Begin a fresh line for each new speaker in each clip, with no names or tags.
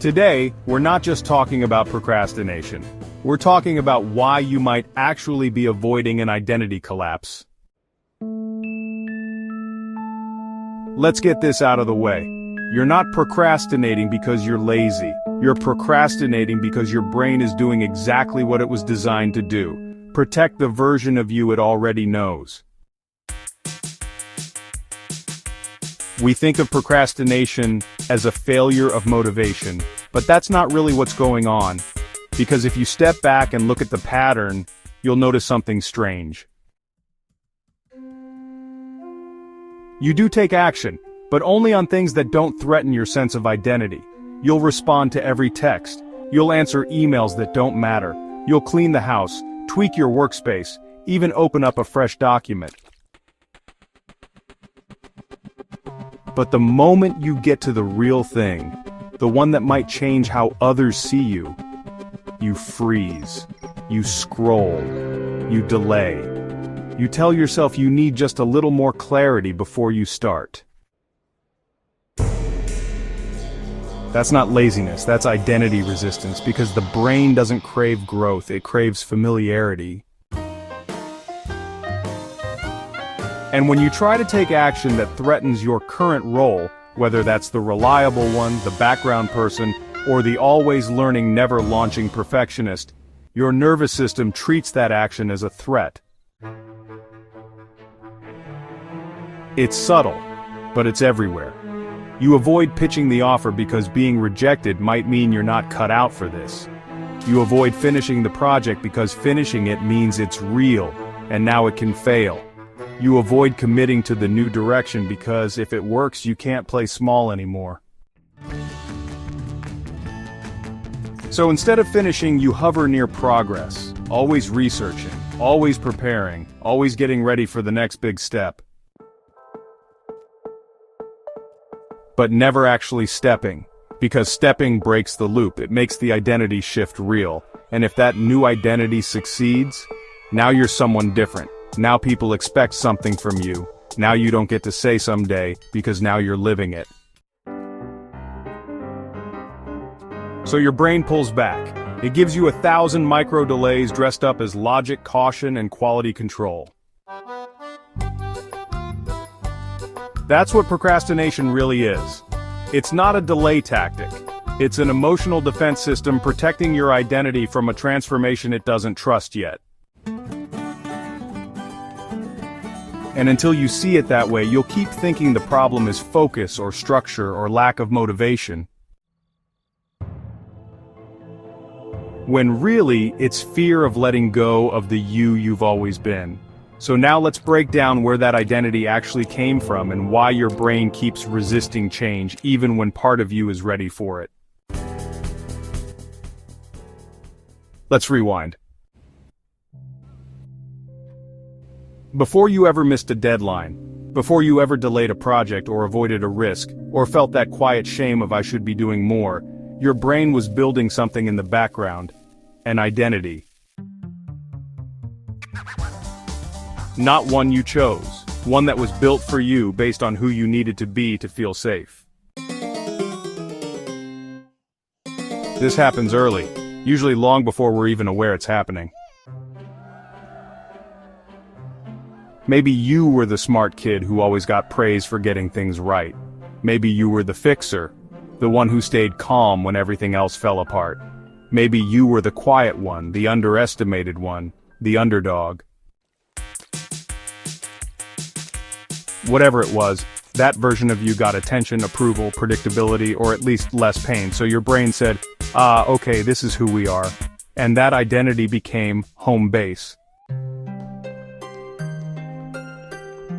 Today, we're not just talking about procrastination. We're talking about why you might actually be avoiding an identity collapse. Let's get this out of the way. You're not procrastinating because you're lazy. You're procrastinating because your brain is doing exactly what it was designed to do. Protect the version of you it already knows. We think of procrastination as a failure of motivation, but that's not really what's going on. Because if you step back and look at the pattern, you'll notice something strange. You do take action, but only on things that don't threaten your sense of identity. You'll respond to every text. You'll answer emails that don't matter. You'll clean the house, tweak your workspace, even open up a fresh document. But the moment you get to the real thing, the one that might change how others see you, you freeze, you scroll, you delay. You tell yourself you need just a little more clarity before you start. That's not laziness, that's identity resistance, because the brain doesn't crave growth, it craves familiarity. And when you try to take action that threatens your current role, whether that's the reliable one, the background person, or the always learning, never launching perfectionist, your nervous system treats that action as a threat. It's subtle, but it's everywhere. You avoid pitching the offer because being rejected might mean you're not cut out for this. You avoid finishing the project because finishing it means it's real, and now it can fail. You avoid committing to the new direction because if it works, you can't play small anymore. So instead of finishing, you hover near progress, always researching, always preparing, always getting ready for the next big step. But never actually stepping, because stepping breaks the loop, it makes the identity shift real, and if that new identity succeeds, now you're someone different. Now people expect something from you. Now you don't get to say someday, because now you're living it. So your brain pulls back. It gives you 1,000 micro delays dressed up as logic, caution, and quality control. That's what procrastination really is. It's not a delay tactic. It's an emotional defense system protecting your identity from a transformation it doesn't trust yet. And until you see it that way, you'll keep thinking the problem is focus or structure or lack of motivation. When really, it's fear of letting go of the you you've always been. So now let's break down where that identity actually came from and why your brain keeps resisting change even when part of you is ready for it. Let's rewind. Before you ever missed a deadline, before you ever delayed a project or avoided a risk, or felt that quiet shame of I should be doing more, your brain was building something in the background, an identity. Not one you chose, one that was built for you based on who you needed to be to feel safe. This happens early, usually long before we're even aware it's happening. Maybe you were the smart kid who always got praise for getting things right. Maybe you were the fixer, the one who stayed calm when everything else fell apart. Maybe you were the quiet one, the underestimated one, the underdog. Whatever it was, that version of you got attention, approval, predictability, or at least less pain, so your brain said, okay, this is who we are. And that identity became home base.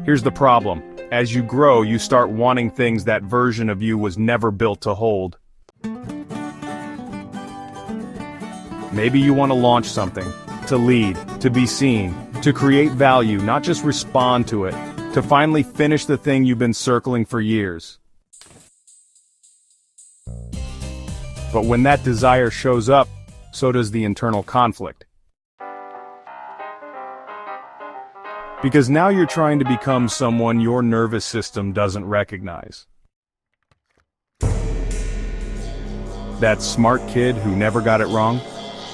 Here's the problem. As you grow, you start wanting things that version of you was never built to hold. Maybe you want to launch something, to lead, to be seen, to create value, not just respond to it, to finally finish the thing you've been circling for years. But when that desire shows up, so does the internal conflict. Because now you're trying to become someone your nervous system doesn't recognize. That smart kid who never got it wrong?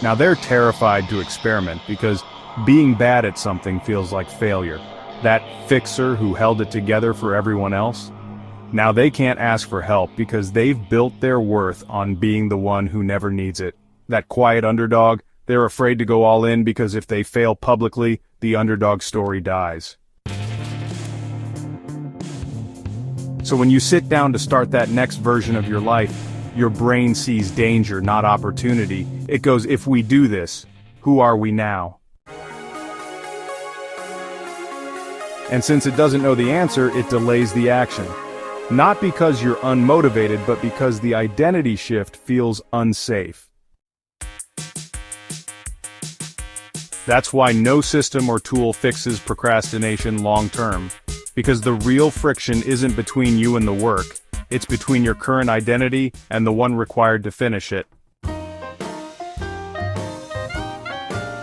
Now they're terrified to experiment because being bad at something feels like failure. That fixer who held it together for everyone else? Now they can't ask for help because they've built their worth on being the one who never needs it. That quiet underdog, they're afraid to go all in because if they fail publicly, the underdog story dies. So when you sit down to start that next version of your life, your brain sees danger, not opportunity. It goes, if we do this, who are we now? And since it doesn't know the answer, it delays the action. Not because you're unmotivated, but because the identity shift feels unsafe. That's why no system or tool fixes procrastination long-term. Because the real friction isn't between you and the work, it's between your current identity and the one required to finish it.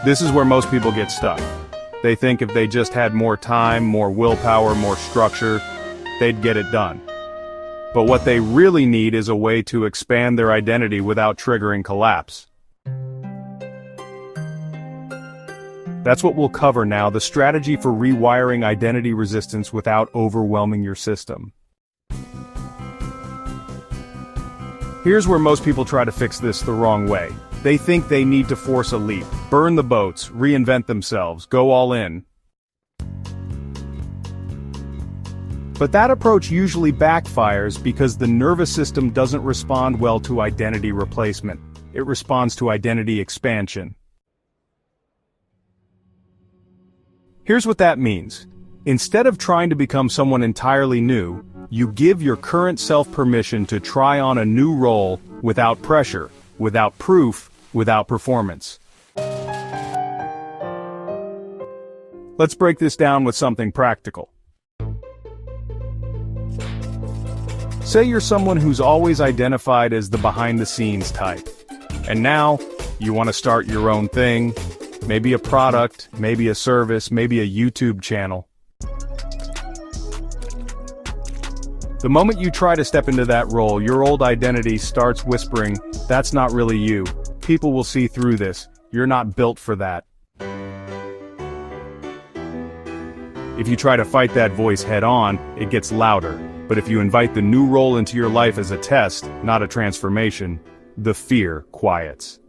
This is where most people get stuck. They think if they just had more time, more willpower, more structure, they'd get it done. But what they really need is a way to expand their identity without triggering collapse. That's what we'll cover now, the strategy for rewiring identity resistance without overwhelming your system. Here's where most people try to fix this the wrong way. They think they need to force a leap, burn the boats, reinvent themselves, go all in. But that approach usually backfires because the nervous system doesn't respond well to identity replacement. It responds to identity expansion. Here's what that means. Instead of trying to become someone entirely new, you give your current self permission to try on a new role without pressure, without proof, without performance. Let's break this down with something practical. Say you're someone who's always identified as the behind-the-scenes type, and now you want to start your own thing. Maybe a product, maybe a service, maybe a YouTube channel. The moment you try to step into that role, your old identity starts whispering, "That's not really you. People will see through this. You're not built for that." If you try to fight that voice head on, it gets louder. But if you invite the new role into your life as a test, not a transformation, the fear quiets.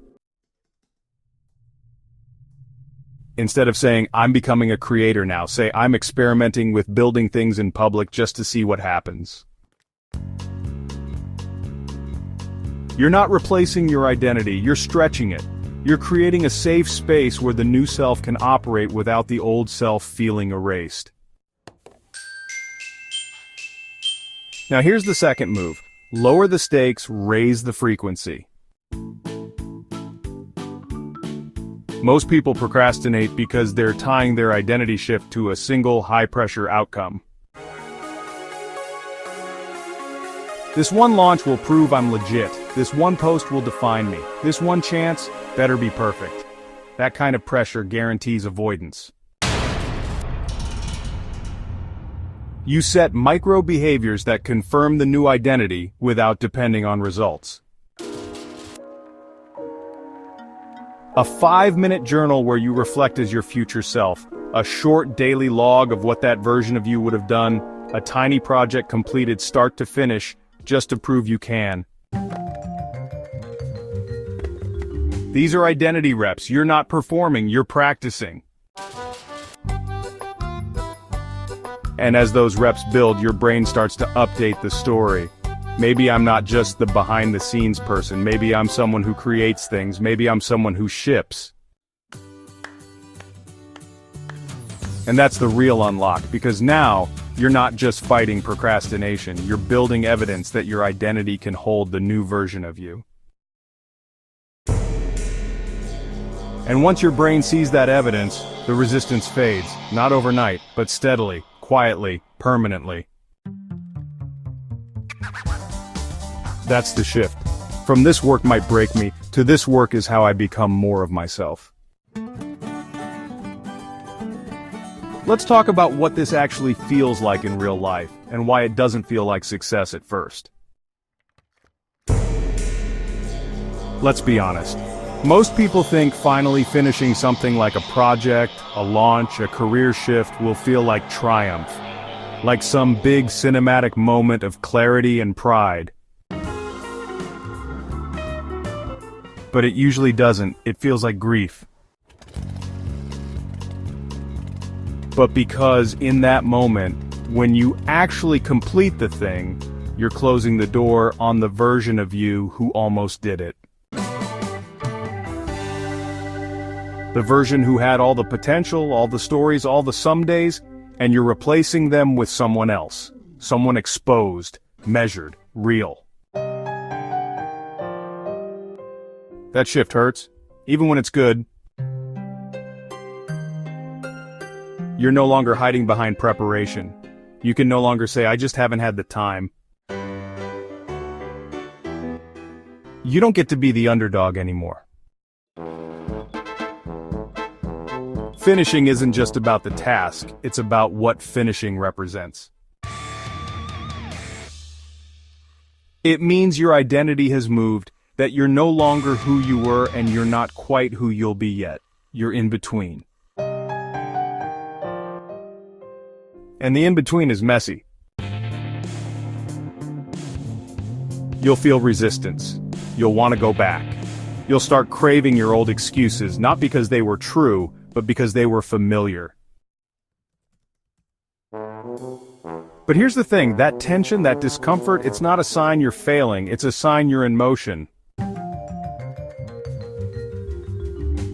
Instead of saying, "I'm becoming a creator now," say, "I'm experimenting with building things in public just to see what happens." You're not replacing your identity, you're stretching it. You're creating a safe space where the new self can operate without the old self feeling erased. Now here's the second move. Lower the stakes, raise the frequency. Most people procrastinate because they're tying their identity shift to a single high-pressure outcome. This one launch will prove I'm legit. This one post will define me. This one chance better be perfect. That kind of pressure guarantees avoidance. You set micro behaviors that confirm the new identity without depending on results. A 5-minute journal where you reflect as your future self. A short daily log of what that version of you would have done. A tiny project completed start to finish, just to prove you can. These are identity reps. You're not performing, you're practicing. And as those reps build, your brain starts to update the story. Maybe I'm not just the behind-the-scenes person. Maybe I'm someone who creates things. Maybe I'm someone who ships. And that's the real unlock, because now, you're not just fighting procrastination. You're building evidence that your identity can hold the new version of you. And once your brain sees that evidence, the resistance fades. Not overnight, but steadily, quietly, permanently. That's the shift. From "this work might break me," to "this work is how I become more of myself." Let's talk about what this actually feels like in real life, and why it doesn't feel like success at first. Let's be honest. Most people think finally finishing something like a project, a launch, a career shift will feel like triumph. Like some big cinematic moment of clarity and pride. But it usually doesn't. It feels like grief. But because in that moment, when you actually complete the thing, you're closing the door on the version of you who almost did it. The version who had all the potential, all the stories, all the somedays, and you're replacing them with someone else. Someone exposed, measured, real. That shift hurts, even when it's good. You're no longer hiding behind preparation. You can no longer say, I just haven't had the time. You don't get to be the underdog anymore. Finishing isn't just about the task, it's about what finishing represents. It means your identity has moved, that you're no longer who you were and you're not quite who you'll be yet. You're in between. And the in-between is messy. You'll feel resistance. You'll want to go back. You'll start craving your old excuses, not because they were true, but because they were familiar. But here's the thing, that tension, that discomfort, it's not a sign you're failing, it's a sign you're in motion.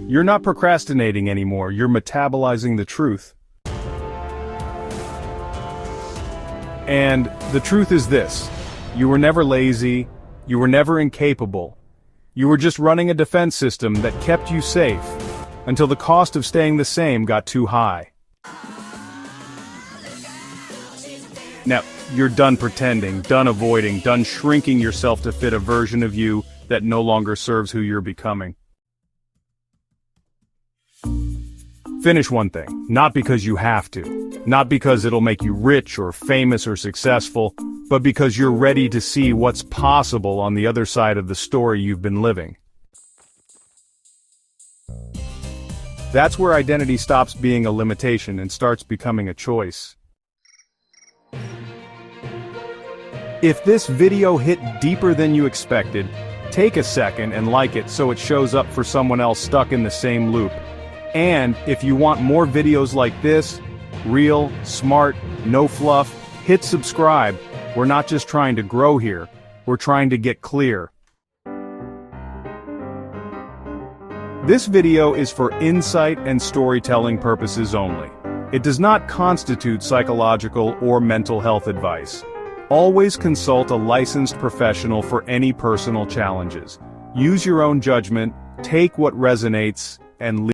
You're not procrastinating anymore, you're metabolizing the truth. And the truth is this, you were never lazy, you were never incapable. You were just running a defense system that kept you safe, until the cost of staying the same got too high. Now, you're done pretending, done avoiding, done shrinking yourself to fit a version of you that no longer serves who you're becoming. Finish one thing, not because you have to, not because it'll make you rich or famous or successful, but because you're ready to see what's possible on the other side of the story you've been living. That's where identity stops being a limitation and starts becoming a choice. If this video hit deeper than you expected, take a second and like it so it shows up for someone else stuck in the same loop. And if you want more videos like this, real, smart, no fluff, hit subscribe. We're not just trying to grow here, we're trying to get clear. This video is for insight and storytelling purposes only. It does not constitute psychological or mental health advice. Always consult a licensed professional for any personal challenges. Use your own judgment, take what resonates, and leave.